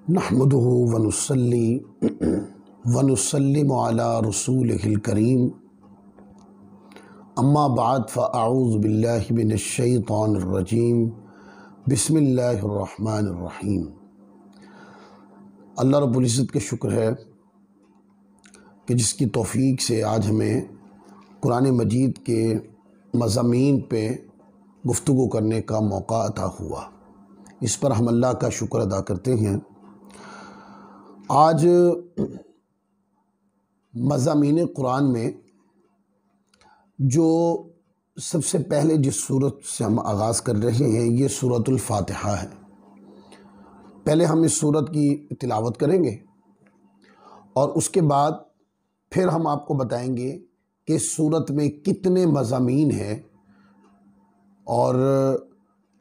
नहमदुहु व नुसल्ली व नुसल्लिमु अला रसूलिहिल करीम अम्मा बाद फ़अऊज़ु बिल्लाहि मिनश शैतानिर रजीम बिस्मिल्लाहिर रहमानिर रहीम। अल्लाह रब्बुल इज़्ज़त का शुक्र है कि जिसकी तौफ़ीक से आज हमें कुरान मजीद के मज़ामीन पे गुफ्तगू करने का मौका अता हुआ। इस पर हम अल्लाह का शुक्र अदा करते हैं। आज मज़ामीन कुरान में जो सबसे पहले जिस सूरत से हम आगाज़ कर रहे हैं ये सूरतुल फातिहा है। पहले हम इस सूरत की तिलावत करेंगे और उसके बाद फिर हम आपको बताएंगे कि इस सूरत में कितने मज़ामीन हैं, और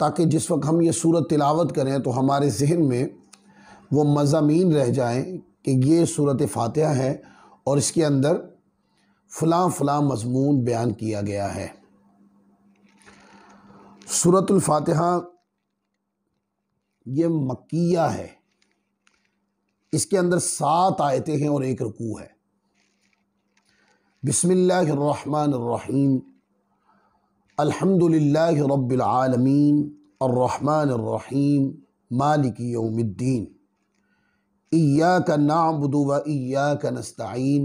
ताकि जिस वक्त हम ये सूरत तिलावत करें तो हमारे जहन में वो मज़ामीन रह जाएं कि ये सूरत फातिहा है और इसके अंदर फ़लाँ फ़लाँ मज़मून बयान किया गया है। सूरतुल फातिहा ये मक्किया है। इसके अंदर 7 आयतें हैं और 1 रुकू है। बिस्मिल्लाहिर रहमानिर रहीम अल्हम्दुलिल्लाहि रब्बिल आलमीन अर्रहमानिर रहीम मालिकी यौमिद्दीन इय्याका नअबुदु व इय्याका नस्तईन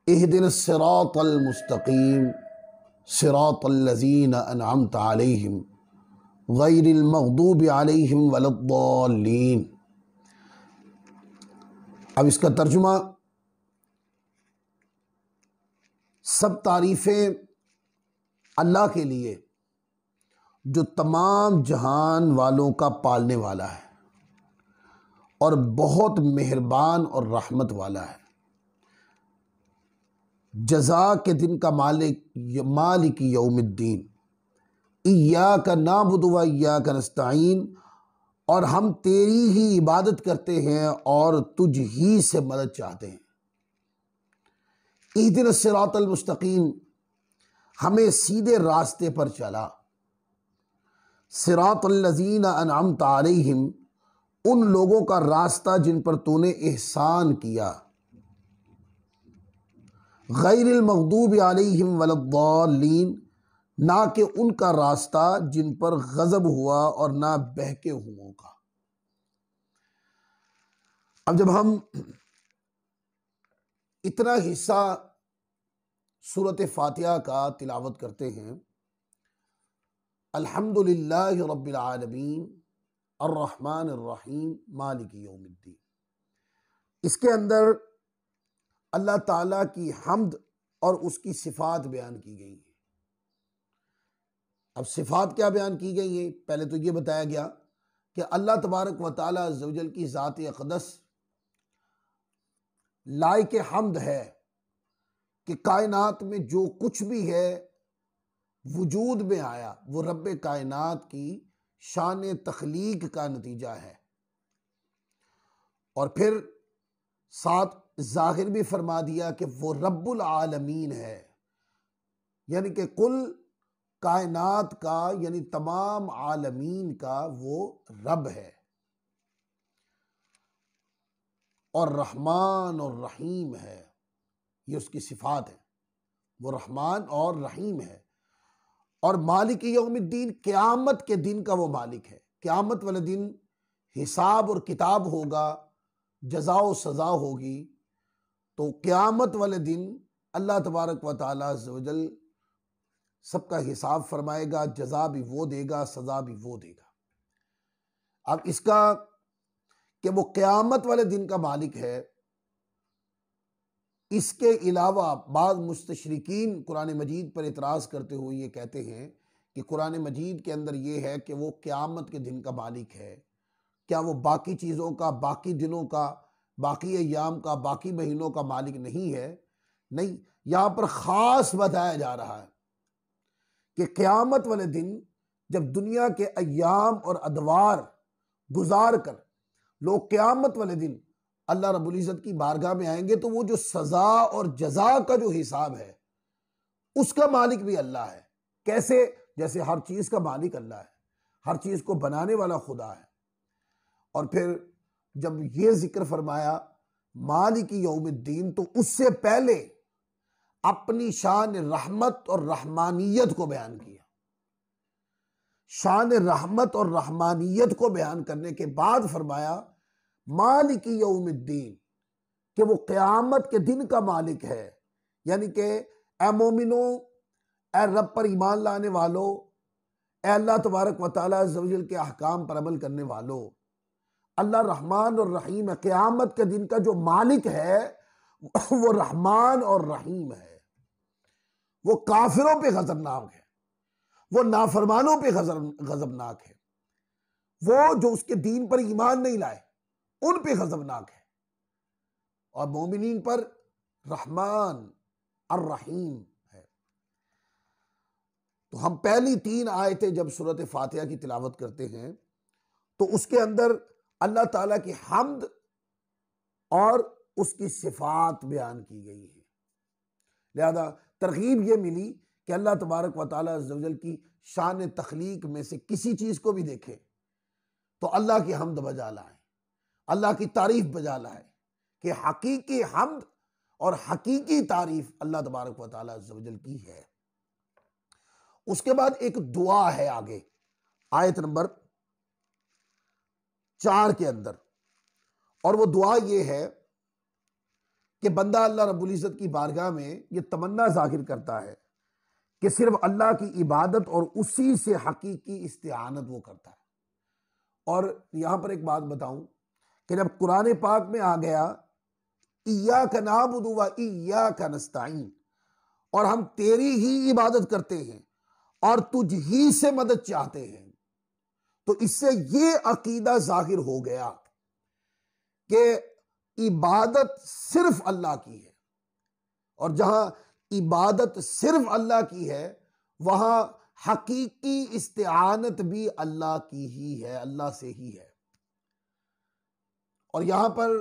इहदिनस सिरातल मुस्तकीम सिरातल लज़ीना अनअमत अलैहिम गैरिल मग़दूबि अलैहिम वलद्दाल्लीन। अब इसका तर्जुमा, सब तारीफ़ें अल्लाह के लिए जो तमाम जहान वालों का पालने वाला है और बहुत मेहरबान और रहमत वाला है। जज़ा के दिन का मालिक यौमिद्दीन इय्याका नअबुदु व इय्याका नस्तईन, और हम तेरी ही इबादत करते हैं और तुझ ही से मदद चाहते हैं। इहदिनस सिरातल मुस्तकीम, हमें सीधे रास्ते पर चला। सिरातल लज़ीना अनअमत अलैहिम, उन लोगों का रास्ता जिन पर तूने एहसान किया। गैरिल मग़दूबि अलैहिम वलद्दाल्लीन, ना कि उनका रास्ता जिन पर गज़ब हुआ और ना बहके हुओं का। अब जब हम इतना हिस्सा सूरत फातिहा का तिलावत करते हैं, अल्हम्दुलिल्लाहि रब्बिल आलमीन अर्रहमानिर रहीम मालिकी यौमिद्दीन, इसके अंदर अल्लाह ताला की हम्द और उसकी सिफ़ात बयान की गई है। अब सिफ़ात क्या बयान की गई है? पहले तो ये बताया गया कि अल्लाह तबारक व तआला अज़्ज़ व जल की ज़ात अक़दस लायक हम्द है कि कायनात में जो कुछ भी है वजूद में आया वो रब्बे कायनात की शान तख्लीक का नतीजा है। और फिर साथ ज़ाहिर भी फरमा दिया कि वो रब्बुल आलमीन है, यानी कि कुल कायनात का यानी तमाम आलमीन का वो रब है। और रहमान और रहीम है, ये उसकी सिफात है। वो रहमान और रहीम है। और मालिक यौमिद्दीन, क़यामत के दिन का वो मालिक है। क़यामत वाले दिन हिसाब और किताब होगा, जज़ा और सज़ा होगी। तो क़यामत वाले दिन अल्लाह तबारक व तआला अज़्ज़ व जल सबका हिसाब फरमाएगा, जज़ा भी वो देगा, सज़ा भी वो देगा। अब इसका कि वो क़यामत वाले दिन का मालिक है, इसके अलावा बाद मुस्तशरिकीन कुरान मजीद पर इतराज़ करते हुए ये कहते हैं कि कुरान मजीद के अंदर ये है कि वो क़यामत के दिन का मालिक है। क्या वो बाकी चीज़ों का, बाकी दिनों का, बाकी अय्याम का, बाकी महीनों का मालिक नहीं है? नहीं, यहाँ पर ख़ास बताया जा रहा है कि क़यामत वाले दिन जब दुनिया के अय्याम और अदवार गुजार कर लोग क़यामत वाले दिन अल्लाह रब्बुल इज़्ज़त की बारगाह में आएंगे, तो वो जो सज़ा और जज़ा का जो हिसाब है उसका मालिक भी अल्लाह है। कैसे? जैसे हर चीज़ का मालिक अल्लाह है, हर चीज़ को बनाने वाला खुदा है। और फिर जब ये जिक्र फरमाया मालिकी यौमिद्दीन, तो उससे पहले अपनी शान रहमत और रहमानियत को बयान किया। शान रहमत और रहमानियत को बयान करने के बाद फरमाया मालिकी यौमिद्दीन, कि वो क़यामत के दिन का मालिक है। यानी कि ए मोमिनो, ए रब पर ईमान लाने वालों, ए अल्लाह तबारक व तआला अज़्ज़ व जल के अहकाम पर अमल करने वालों, अल्लाह रहमान और रहीम है। क़यामत के दिन का जो मालिक है वो रहमान और रहीम है। वो काफिरों पे गजबनाक है, वो नाफरमानों पे गजबनाक है, वो जो उसके दीन पर ईमान नहीं लाए उन पे गजबनाक है, और मोमिनीन पर रहमान और रहीम है। तो हम पहली 3 आयतें जब सूरत फातिहा की तिलावत करते हैं तो उसके अंदर अल्लाह ताला की हम्द और उसकी सिफात बयान की गई है। लिहाजा तरगीब ये मिली कि अल्लाह तबारक व तआला अज़्ज़ व जल की शान तख्लीक में से किसी चीज़ को भी देखें तो अल्लाह की हम्द बजा लाए, अल्लाह की तारीफ बजा लाए, कि हकीकी हम्द और हकीकी तारीफ अल्लाह तबारक व तआला अज़्ज़ व जल की है। उसके बाद एक दुआ है आगे आयत नंबर 4 के अंदर, और वो दुआ ये है कि बंदा अल्लाह रब्बुल इज़्ज़त की बारगाह में ये तमन्ना जाहिर करता है कि सिर्फ अल्लाह की इबादत और उसी से हकीकी इस्तिआनत वो करता है। और यहां पर एक बात बताऊं कि जब कुरान पाक में आ गया इय्याका नअबुदु व इय्याका नस्तईन, और हम तेरी ही इबादत करते हैं और तुझ ही से मदद चाहते हैं, तो इससे ये अकीदा जाहिर हो गया कि इबादत सिर्फ अल्लाह की है, और जहां इबादत सिर्फ अल्लाह की है वहां हकीकी इस्तिआनत भी अल्लाह की ही है, अल्लाह से ही है। और यहां पर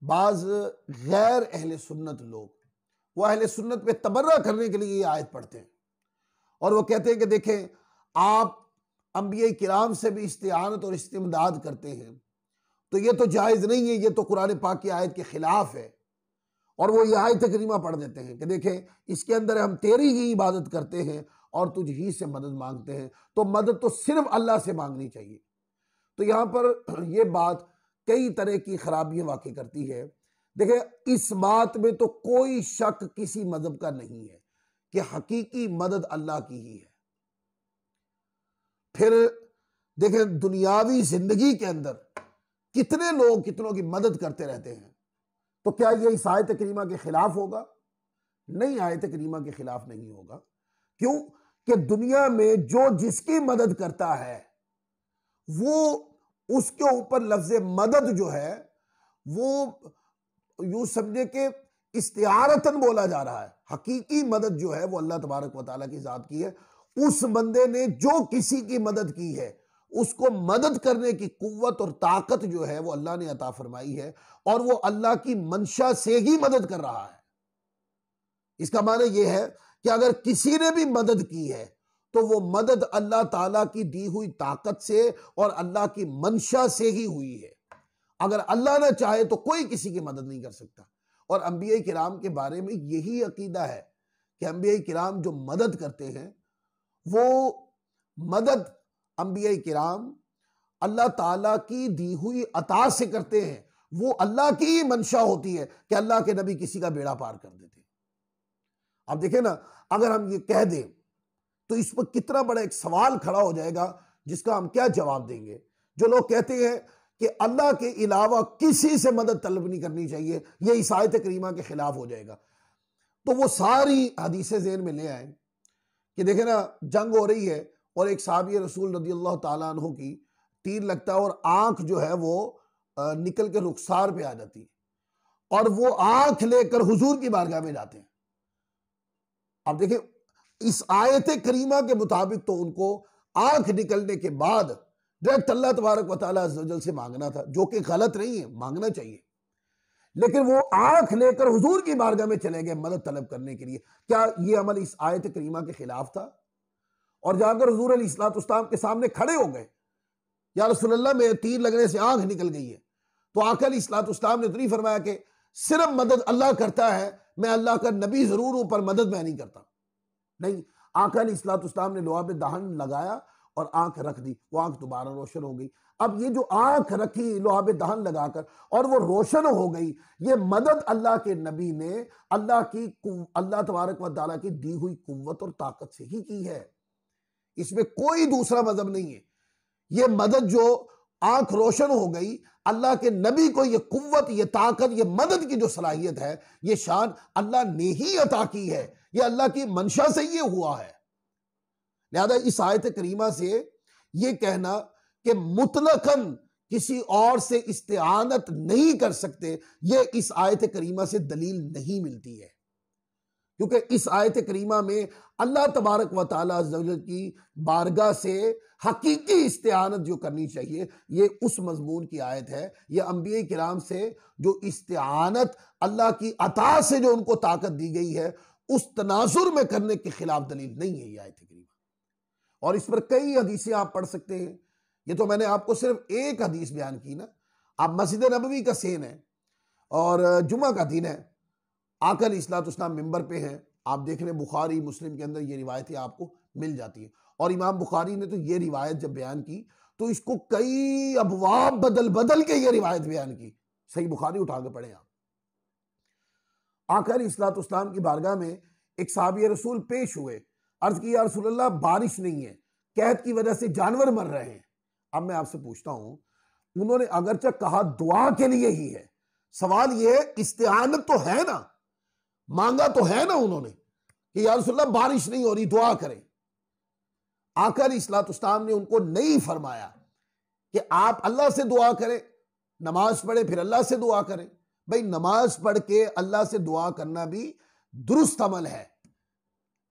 बाज गैर अहले सुन्नत लोग वो अहले सुन्नत पे तबर्रा करने के लिए ये आयत पढ़ते हैं, और वो कहते हैं कि देखें आप अंबिया किराम से भी इस्तिआनत और इस्तिमदाद करते हैं, तो ये तो जायज़ नहीं है, ये तो कुरान पाक की आयत के खिलाफ है। और वो ये आयत करीमा पढ़ देते हैं कि देखें इसके अंदर हम तेरी ही इबादत करते हैं और तुझ ही से मदद मांगते हैं, तो मदद तो सिर्फ अल्लाह से मांगनी चाहिए। तो यहाँ पर ये बात कई तरह की खराबियां वाक़ई करती है। देखें इस बात में तो कोई शक किसी मजहब का नहीं है कि हकीकी मदद अल्लाह की ही है। फिर देखें दुनियावी जिंदगी के अंदर कितने लोग कितनों की मदद करते रहते हैं, तो क्या ये इस आयत करीमा के खिलाफ होगा? नहीं, आयत करीमा के खिलाफ नहीं होगा। क्यों? कि दुनिया में जो जिसकी मदद करता है वो उसके ऊपर लफ्ज मदद जो है वो यूं समझे कि इस्तिआरतन बोला जा रहा है। हकीकी मदद जो है वो अल्लाह तबारक व तआला की जात की है। उस बंदे ने जो किसी की मदद की है उसको मदद करने की कुव्वत और ताकत जो है वो अल्लाह ने अता फरमाई है, और वो अल्लाह की मंशा से ही मदद कर रहा है। इसका माने ये है कि अगर किसी ने भी मदद की है तो वो मदद अल्लाह ताला की दी हुई ताकत से और अल्लाह की मंशा से ही हुई है। अगर अल्लाह ना चाहे तो कोई किसी की मदद नहीं कर सकता। और अंबिया किराम के बारे में यही अकीदा है कि अंबिया किराम जो मदद करते हैं वो मदद अंबिया किराम अल्लाह ताला की दी हुई अता से करते हैं। वो अल्लाह की ही मंशा होती है कि अल्लाह के नबी किसी का बेड़ा पार कर देते हैं। अब देखें ना, अगर हम ये कह दें तो इस पर कितना बड़ा एक सवाल खड़ा हो जाएगा जिसका हम क्या जवाब देंगे। जो लोग कहते हैं कि अल्लाह के अलावा किसी से मदद तलब नहीं करनी चाहिए, ये इस आयत करीमा के खिलाफ हो जाएगा। तो वो सारी हदीसें ज़हन में ले आए कि देखें ना, जंग हो रही है और एक साहबी रसूल रज़ियल्लाहु ताला अन्हु की तीर लगता है और आंख जो है वो निकल के रुखसार पे आ जाती है, और वो आंख लेकर हुजूर की बारगाह में जाते हैं। अब देखिए इस आयत करीमा के मुताबिक तो उनको आंख निकलने के बाद डायरेक्ट अल्लाह तबारक व तआला अज़्ज़ व जल से मांगना था, जो कि गलत नहीं है, मांगना चाहिए। लेकिन वो आंख लेकर हुजूर की बारगाह में चले गए मदद तलब करने के लिए। क्या ये अमल इस आयत करीमा के खिलाफ था? और जाकर हुजूर अलैहिस्सलातु वस्सलाम के सामने खड़े हो गए, या रसूलल्लाह में तीर लगने से आंख निकल गई है, तो आका अलैहिस्सलाम ने तो नहीं फरमाया कि सिर्फ मदद अल्लाह करता है, मैं अल्लाह का नबी जरूर हूं पर मदद मैं नहीं करता। नहीं, आका अलैहिस्सलाम ने लोहा पे दहन लगाया और आंख रख दी, वो आंख दोबारा रोशन हो गई। अब ये जो आंख रखी लोहा पे दहन लगाकर और वो रोशन हो गई, ये मदद अल्लाह के नबी ने अल्लाह तबारक व तआला की दी हुई कुव्वत और ताकत से ही की है। इसमें कोई दूसरा मजहब नहीं है। ये मदद जो आंख रोशन हो गई, अल्लाह के नबी को ये कुव्वत, ये ताकत, ये मदद की जो सलाहियत है, ये शान अल्लाह ने ही अता की है, ये अल्लाह की मंशा से ये हुआ है। लिहाजा इस आयत करीमा से ये कहना कि मुतलकन किसी और से इस्तिआनत नहीं कर सकते, ये इस आयत करीमा से दलील नहीं मिलती है। क्योंकि इस आयत करीमा में अल्लाह तबारक व तआला अज़्ज़ व जल की बारगाह से हकीकी इस्तिआनत जो करनी चाहिए, ये उस मजमून की आयत है। ये अंबिया किराम से जो इस्तिआनत अल्लाह की अता से जो उनको ताकत दी गई है, उस तनाजुर में करने के खिलाफ दलील नहीं है ये आयत करीमा। और इस पर कई हदीसें आप पढ़ सकते हैं। ये तो मैंने आपको सिर्फ एक हदीस बयान की ना। आप मस्जिद नबवी का सेन है और जुमा का दिन है, आका अलैहिस्सलाम मिंबर पे हैं, आप देख रहे हैं बुखारी मुस्लिम के अंदर ये रिवायतें आपको मिल जाती हैं। और इमाम बुखारी ने तो ये रिवायत जब बयान की तो इसको कई अबवाब बदल बदल के ये रिवायत बयान की। सही बुखारी उठा के पढ़े आप। आका अलैहिस्सलाम की बारगाह में एक साहबी रसूल पेश हुए, अर्ज की या रसूलल्लाह बारिश नहीं है, कहत की वजह से जानवर मर रहे हैं। अब मैं आपसे पूछता हूं, उन्होंने अगरचे कहा दुआ के लिए ही है, सवाल ये है इस्तिआनत तो है ना, मांगा तो है ना उन्होंने कि या रसूलल्लाह बारिश नहीं हो रही, दुआ करें। आका अलैहिस्सलाम ने उनको नहीं फरमाया कि आप अल्लाह से दुआ करें, नमाज पढ़े फिर अल्लाह से दुआ करें। भाई नमाज पढ़ के अल्लाह से दुआ करना भी दुरुस्त अमल है,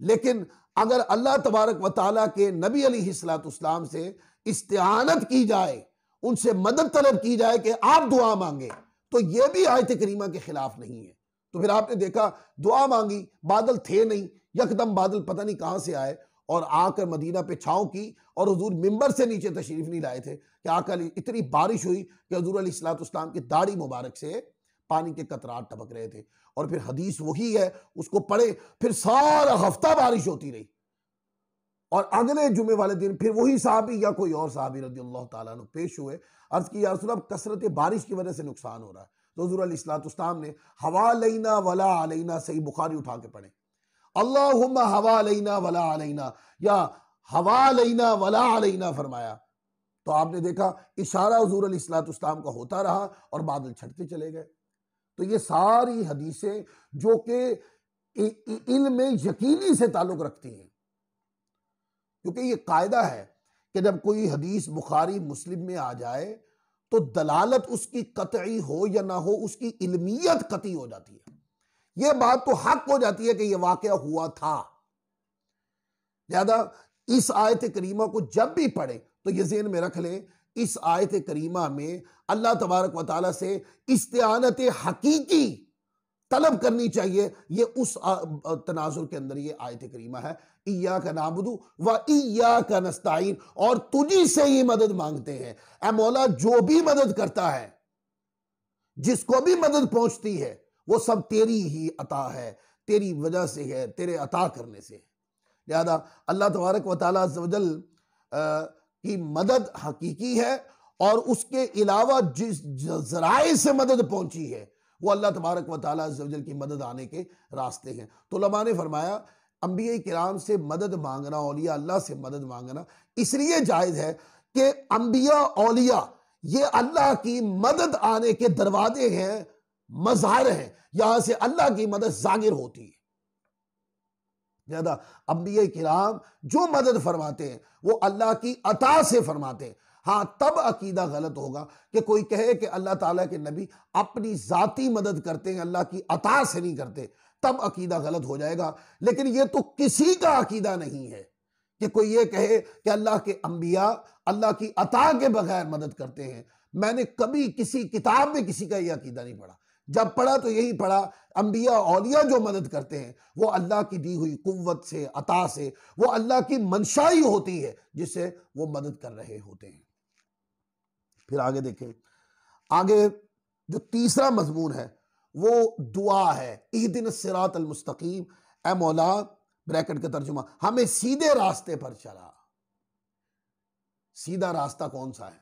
लेकिन अगर अल्लाह तबारक व तआला के नबी अलैहिस्सलाम से इस्तिआनत की जाए, उनसे मदद तलब की जाए कि आप दुआ मांगे, तो यह भी आयत करीमा के खिलाफ नहीं है। तो फिर आपने देखा दुआ मांगी, बादल थे नहीं, यकदम बादल पता नहीं कहां से आए और आकर मदीना पे छांव की और हुजूर मिंबर से नीचे तशरीफ नहीं लाए थे कि आकर इतनी बारिश हुई कि हुजूर अलैहिस्सलाम की दाढ़ी मुबारक से पानी के कतरात टपक रहे थे। और फिर हदीस वही है, उसको पढ़े, फिर सारा हफ्ता बारिश होती रही और अगले जुमे वाले दिन फिर वही साहबी या कोई और साहबी रज़ियल्लाहु ताला अन्हु पेश हुए, अर्ज की या रसूलल्लाह कसरत बारिश की वजह से नुकसान हो रहा है। तो हुजूर अलैहिस्सलाम ने हवा अलैना वला अलैना, सही बुखारी उठा के पढ़े, अल्लाहुम्मा हवा अलैना वला अलैना या हवा अलैना वला अलैना फरमाया। तो आपने देखा इशारा हुजूर अलैहिस्सलाम का होता रहा और बादल छटते चले गए। तो ये सारी हदीसें जो कि इल्म यकीनी से ताल्लुक रखती हैं, क्योंकि ये कायदा है कि जब कोई हदीस बुखारी मुस्लिम में आ जाए तो दलालत उसकी कतई हो या ना हो, उसकी इल्मियत कतई हो जाती है। यह बात तो हक हो जाती है कि यह वाकया हुआ था। ज्यादा इस आयत करीमा को जब भी पढ़े तो ये ज़हन में रख लें, इस आयत करीमा में अल्लाह तबारक व तआला से इस्तिआनत हकीकी तलब करनी चाहिए। ये उस तनाजुर के अंदर ये आयत करीमा है, इय्याका नाबुदु व इय्याका नस्तईन, और तुझी से ही मदद मांगते हैं। ऐ मौला, जो भी मदद करता है, जिसको भी मदद पहुंचती है, वो सब तेरी ही अता है, तेरी वजह से है, तेरे अता करने से। लिहाजा अल्लाह तबारक व तआला अज़्ज़ व जल की मदद हकीकी है और उसके अलावा जिस जराए से मदद पहुंची है वो अल्लाह तबारक व तआला अज़्ज़ व जल की मदद आने के रास्ते हैं। तो उलमा ने फरमाया अंबिया किराम से मदद मांगना, औलिया अल्लाह से मदद मांगना इसलिए जायज़ है कि अंबिया औलिया ये अल्लाह की मदद आने के दरवाजे हैं, मज़ाहिर हैं, यहां से अल्लाह की मदद जाहिर होती है। ज्यादा अंबिया किराम जो मदद फरमाते हैं वो अल्लाह की अता से फरमाते हैं। हाँ, तब अकीदा गलत होगा कि कोई कहे कि अल्लाह ताला के नबी अपनी जाती मदद करते हैं, अल्लाह की अता से नहीं करते, तब अकीदा गलत हो जाएगा। लेकिन ये तो किसी का अकीदा नहीं है कि कोई ये कहे कि अल्लाह के अंबिया अल्लाह की अता के बगैर मदद करते हैं। मैंने कभी किसी किताब में किसी का यह अकीदा नहीं पढ़ा। जब पढ़ा तो यही पढ़ा, अंबिया औलिया जो मदद करते हैं वो अल्लाह की दी हुई कुव्वत से, अता से, वो अल्लाह की मंशाई होती है जिससे वो मदद कर रहे होते हैं। फिर आगे देखें, आगे जो तीसरा मजमून है वो दुआ है, इहदिन सिरात अल मुस्तकीम, ए मौला, ब्रैकेट का तर्जुमा, हमें सीधे रास्ते पर चला। सीधा रास्ता कौन सा है?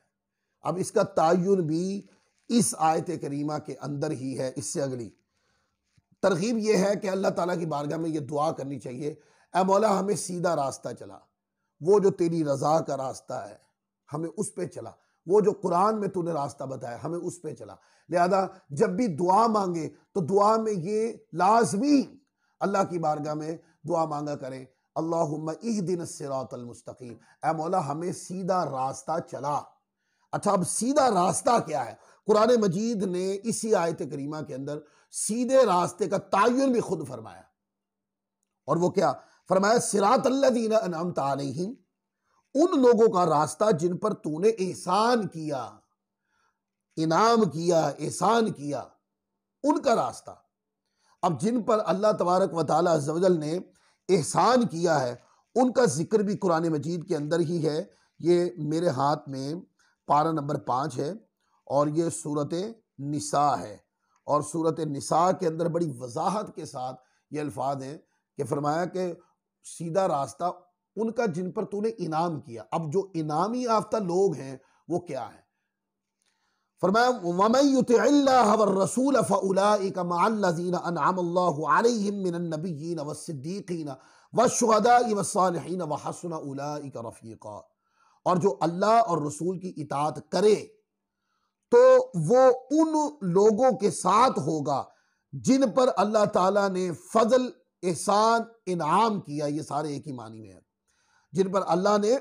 अब इसका तायुन भी इस आयत करीमा के अंदर ही है। इससे अगली तरगीब यह है कि अल्लाह ताला की बारगाह में यह दुआ करनी चाहिए, ए मौला हमें सीधा रास्ता चला, वो जो तेरी रजा का रास्ता है हमें उस पे चला, वो जो कुरान में तूने रास्ता बताया हमें उस पे चला। लिहाजा जब भी दुआ मांगे तो दुआ में ये लाजमी अल्लाह की बारगाह में दुआ मांगा करें, अल्लाहुम्मा इहदिन सिरातल मुस्तकीम, ऐ मौला हमें सीधा रास्ता चला। अच्छा, अब सीधा रास्ता क्या है? कुरान मजीद ने इसी आयत करीमा के अंदर सीधे रास्ते का तायुन भी खुद फरमाया, और वो क्या फरमाया? सिरातल्लज़ीना अनअमता अलैहिम, उन लोगों का रास्ता जिन पर तूने एहसान किया, इनाम किया, एहसान किया, उनका रास्ता। अब जिन पर अल्लाह तबारक व तआला अज़्ज़ व जल ने एहसान किया है उनका जिक्र भी कुरान मजीद के अंदर ही है। ये मेरे हाथ में पारा नंबर 5 है और ये सूरत निसा है, और सूरत निसा के अंदर बड़ी वजाहत के साथ ये अल्फाज हैं कि फरमाया कि सीधा रास्ता उनका जिन पर तूने इनाम किया। अब जो इनामी याफ्ता लोग हैं वो क्या है? फरमाया वमन युतिइल्लाह वर्रसूल फउलाइका मअल्लज़ीना अनअमल्लाहु अलैहिम मिनन नबिय्यीन वस्सिद्दीक़ीन वश्शुहदाई वस्सालिहीन वहसुन उलाइका रफ़ीक़ा, और जो अल्लाह और रसूल की इताअत करे तो वो उन लोगों के साथ होगा जिन पर अल्लाह ताला ने फजल, एहसान, इनाम किया। ये सारे एक ही मानी में है, जिन पर अल्लाह ने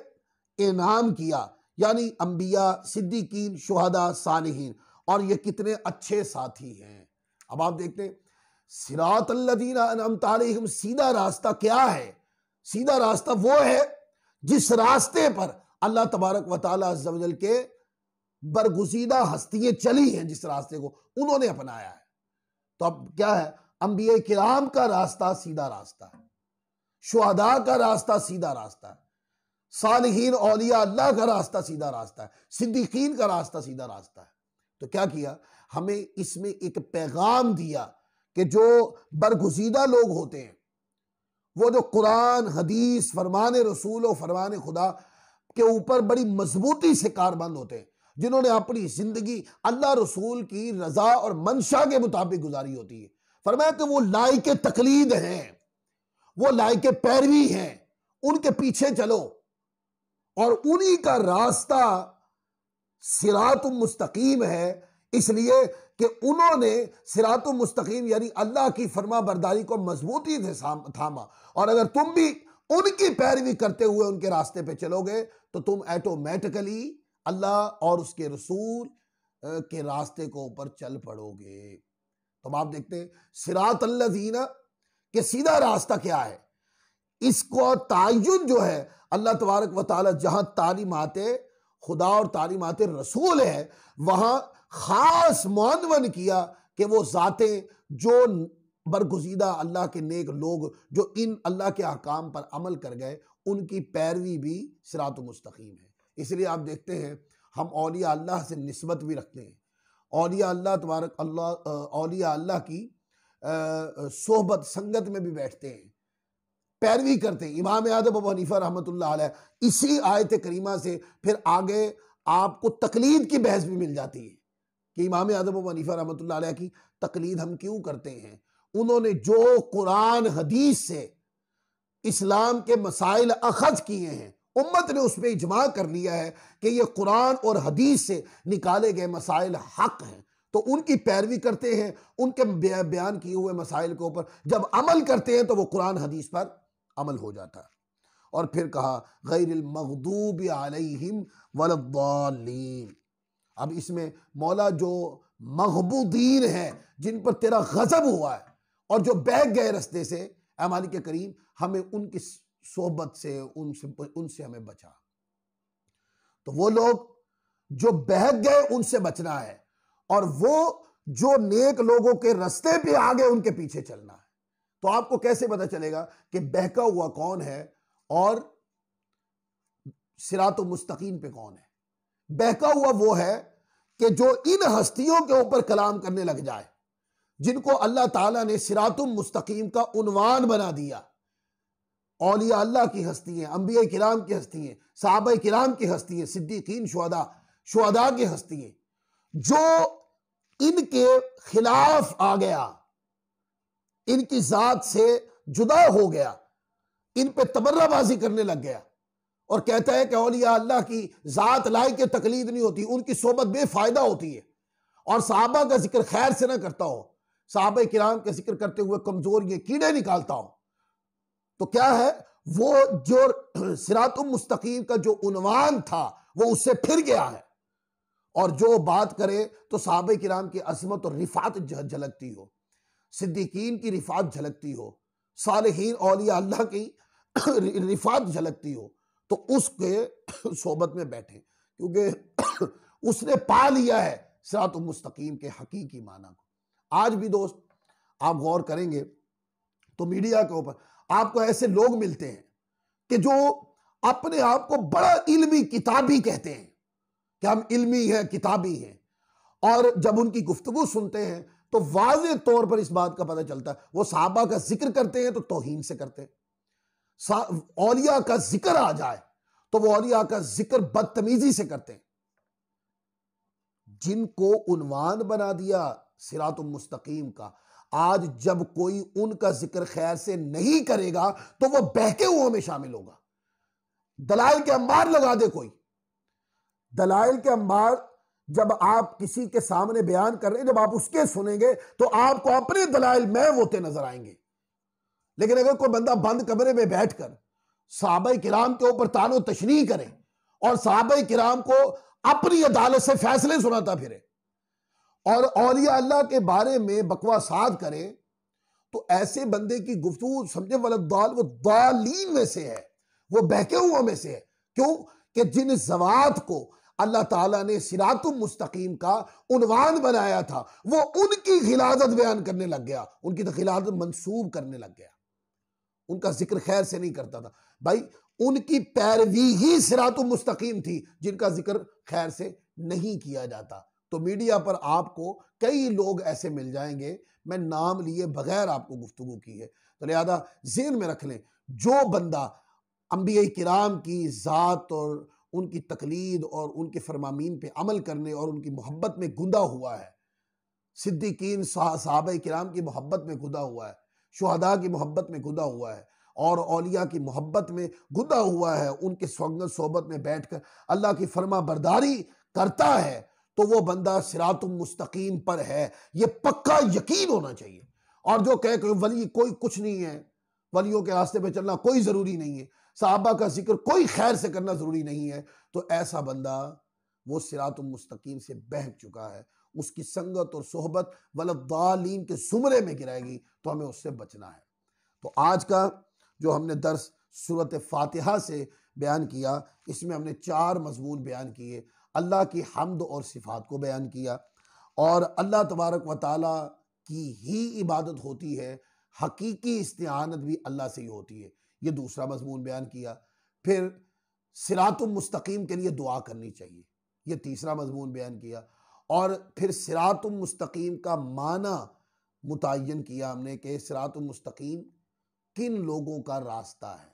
इनाम किया, यानी अंबिया, सिद्दीकीन, शुहदा, सालिहीन, और ये कितने अच्छे साथी हैं। अब आप देखते हैं सिरातल्लज़ीना अनअमता अलैहिम, सीधा रास्ता क्या है? सीधा रास्ता वो है जिस रास्ते पर अल्लाह तबारक व तआला अज़्ज़ व जल के बरगुज़ीदा हस्तियां चली हैं, जिस रास्ते को उन्होंने अपनाया है। तो अब क्या है? अंबिया किराम का रास्ता सीधा रास्ता है, शुहदा का रास्ता सीधा रास्ता है, सालिहीन औलिया अल्लाह का रास्ता सीधा रास्ता है, सिद्दीकीन का रास्ता सीधा रास्ता है। तो क्या किया? हमें इसमें एक पैगाम दिया कि जो बरगुज़ीदा लोग होते हैं, वो जो कुरान, हदीस, फरमान रसूल और फरमान खुदा के ऊपर बड़ी मजबूती से कारबंद होते हैं, जिन्होंने अपनी जिंदगी अल्लाह रसूल की रजा और मंशा के मुताबिक गुजारी होती है, फरमाया कि वो लायक तकलीद हैं, वो लायक पैरवी हैं, उनके पीछे चलो। और उन्हीं का रास्ता सिरातुल मुस्तकीम है, इसलिए कि उन्होंने सिरातुल मुस्तकीम यानी अल्लाह की फरमा बरदारी को मजबूती से थामा। और अगर तुम भी उनकी पैरवी करते हुए उनके रास्ते पे चलोगे तो तुम ऑटोमेटिकली अल्लाह और उसके रसूल के रास्ते को ऊपर चल पड़ोगे। तो आप देखते हैं सिरातल्लज़ीना के सीधा रास्ता क्या है, इसको तायुन जो है अल्लाह तबारक व तआला जहां तालीमाते खुदा और तालीमाते रसूल है वहां खास मुअव्वन किया कि वो ज़ातें जो बरगुज़ीदा अल्लाह के नेक लोग जो इन अल्लाह के अहकाम पर अमल कर गए, उनकी पैरवी भी सिरातुल मुस्तकीम है। इसलिए आप देखते हैं हम औलिया अल्लाह से निस्बत भी रखते हैं, औलिया अल्लाह तबारक अल्लाह औलिया अल्लाह की सोहबत संगत में भी बैठते हैं, पैरवी करते हैं। इमाम आज़म अबू हनीफा रहमतुल्लाह अलैह इसी आयत करीमा से फिर आगे आपको तकलीद की बहस भी मिल जाती है कि इमाम आज़म अबू हनीफा रहमतुल्लाह अलैह की तकलीद हम क्यों करते हैं। उन्होंने जो कुरान हदीस से इस्लाम के मसाइल अखज़ किए हैं, उम्मत ने उस पर इजमा कर लिया है कि ये कुरान और हदीस से निकाले गए मसाइल हक हैं, तो उनकी पैरवी करते हैं। उनके बयान किए हुए मसाइल के ऊपर जब अमल करते हैं तो वो कुरान हदीस पर अमल हो जाता है। और फिर कहा गैरिल मग़दूबि अलैहिम वलद्दालीन। अब इसमें मौला जो मग़बूदीन है, जिन पर तेरा गज़ब हुआ है और जो बहक गए रास्ते से, ऐ मालिक करीम हमें उनकी सोहबत से उनसे हमें बचा। तो वो लोग जो बहक गए उनसे बचना है, और वो जो नेक लोगों के रास्ते पे आगे उनके पीछे चलना है। तो आपको कैसे पता चलेगा कि बहका हुआ कौन है और सिरातुल मुस्तकीम पे कौन है? बहका हुआ वो है कि जो इन हस्तियों के ऊपर कलाम करने लग जाए, जिनको अल्लाह ताला ने सिरातुम मुस्तकीम का उन्वान बना दिया, औलिया अल्लाह की हस्ती हैं, अंबिया किराम की हस्ती हैं, सहाबा किराम की हस्ती हैं, सिद्दीकीन शुहदा की हस्ती हैं, जो इनके खिलाफ आ गया, इनकी जात से जुदा हो गया, इन पे तबर्राबाजी करने लग गया और कहता है कि औलिया अल्लाह की जात लाई के तकलीद नहीं होती, उनकी सोबत बेफायदा होती है, और सहाबा का जिक्र खैर से ना करता हो, सहाबा किराम का जिक्र करते हुए कमजोरियां कीड़े निकालता हो, तो क्या है, वो जो सिरातुम मुस्तकीम का जो उन्वान था वो उससे फिर गया है। और जो बात करे तो सहाबा किराम की अजमत और रिफात झलकती हो, सिद्दीकीन की रिफात झलकती हो, सालिहीन औलिया अल्लाह की रिफात झलकती हो, तो उसके सोबत में बैठे, क्योंकि उसने पा लिया है सिरातुल मुस्तकीम के हकीकी माना को। आज भी दोस्त आप गौर करेंगे तो मीडिया के ऊपर आपको ऐसे लोग मिलते हैं कि जो अपने आप को बड़ा इल्मी किताबी कहते हैं कि हम इल्मी हैं, किताबी हैं, और जब उनकी गुफ्तगू सुनते हैं तो वाज़ेह तौर पर इस बात का पता चलता है वो सहाबा का जिक्र करते हैं तो तौहीन से करते हैं, औलिया का जिक्र आ जाए तो वो औलिया का जिक्र बदतमीजी से करते हैं। जिनको उन्वान बना दिया सिरातुल मुस्तकीम का, आज जब कोई उनका जिक्र खैर से नहीं करेगा तो वो बहके हुओं में शामिल होगा। दलाइल के अंबार लगा दे कोई, दलाइल के अंबार जब आप किसी के सामने बयान कर रहे हैं, जब आप उसके सुनेंगे तो आपको अपने दलाइल में होते नजर आएंगे। लेकिन अगर कोई बंदा बंद कमरे में बैठकर सहाबा किराम के ऊपर तानो तशरीह करे और सहाबा किराम को अपनी अदालत से फैसले सुनाता फिरे और औलिया अल्लाह के बारे में बकवासात करे, तो ऐसे बंदे की गुफ्तगू समझे वाला दाल, वो दालीन में से है, वो बहके हुओं में से है। क्यों कि जिन ज़वात को अल्लाह ताला ने सिरातुल मुस्तकीम का उन्वान बनाया था वो उनकी खिलादत बयान करने लग गया, उनकी तो खिलादत मंसूब करने लग गया, उनका जिक्र खैर से नहीं करता था। भाई उनकी पैरवी ही सिरातुल मुस्तकीम थी जिनका जिक्र खैर से नहीं किया जाता। तो मीडिया पर आपको कई लोग ऐसे मिल जाएंगे, मैं नाम लिए बगैर आपको गुफ्तगू की है, तो लिहाजा ज़हन में रख लें, जो बंदा अंबिया किराम की ज़ात और उनकी तकलीद और उनके फरमामीन पे अमल करने और उनकी मोहब्बत में गुंदा हुआ है, सिद्दीकीन सहाबा किराम की मोहब्बत में गुंदा हुआ है, शुहदा की मोहब्बत में गुंदा हुआ है और औलिया की मोहब्बत में गुंदा हुआ है, उनके संगत सोबत में बैठकर अल्लाह की फरमा बरदारी करता है, तो वो बंदा सिरातुल मुस्तकीम पर है, ये पक्का यकीन होना चाहिए। और जो कहे कि वली कोई कुछ नहीं है, वलियों के रास्ते पे चलना कोई ज़रूरी नहीं है, सहाबा का जिक्र कोई खैर से करना ज़रूरी नहीं है, तो ऐसा बंदा वो सिरातुल मुस्तकीम से बहक चुका है, उसकी संगत और सोहबत वलद्दालीन के ज़ुमरे में गिराएगी, तो हमें उससे बचना है। तो आज का जो हमने दर्स सूरत फातिहा से बयान किया, इसमें हमने 4 मज़मून बयान किए। अल्लाह की हम्द और सिफ़ात को बयान किया और अल्लाह तबारक व तआला की ही इबादत होती है, हकीकी इस्तिआनत भी अल्लाह से ही होती है, ये दूसरा मज़मून बयान किया। फिर सिरातुल मुस्तकीम के लिए दुआ करनी चाहिए, ये तीसरा मज़मून बयान किया। और फिर सिरातुल मुस्तकीम का माना मुतय्यन किया हमने कि सिरातुल मुस्तकीम किन लोगों का रास्ता है,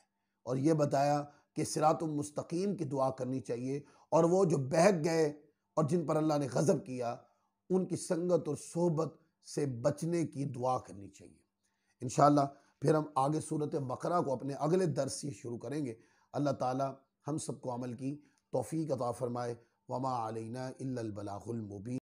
और ये बताया कि सिरातुल मुस्तकीम की दुआ करनी चाहिए और वो जो बहक गए और जिन पर अल्लाह ने गज़ब किया उनकी संगत और सोहबत से बचने की दुआ करनी चाहिए। इंशाअल्लाह फिर हम आगे सूरत बकरा को अपने अगले दर्स से शुरू करेंगे। अल्लाह ताला हम सबको अमल की तौफीक अता फरमाए। वमा अलैना इल्लल बलागुल मुबीन।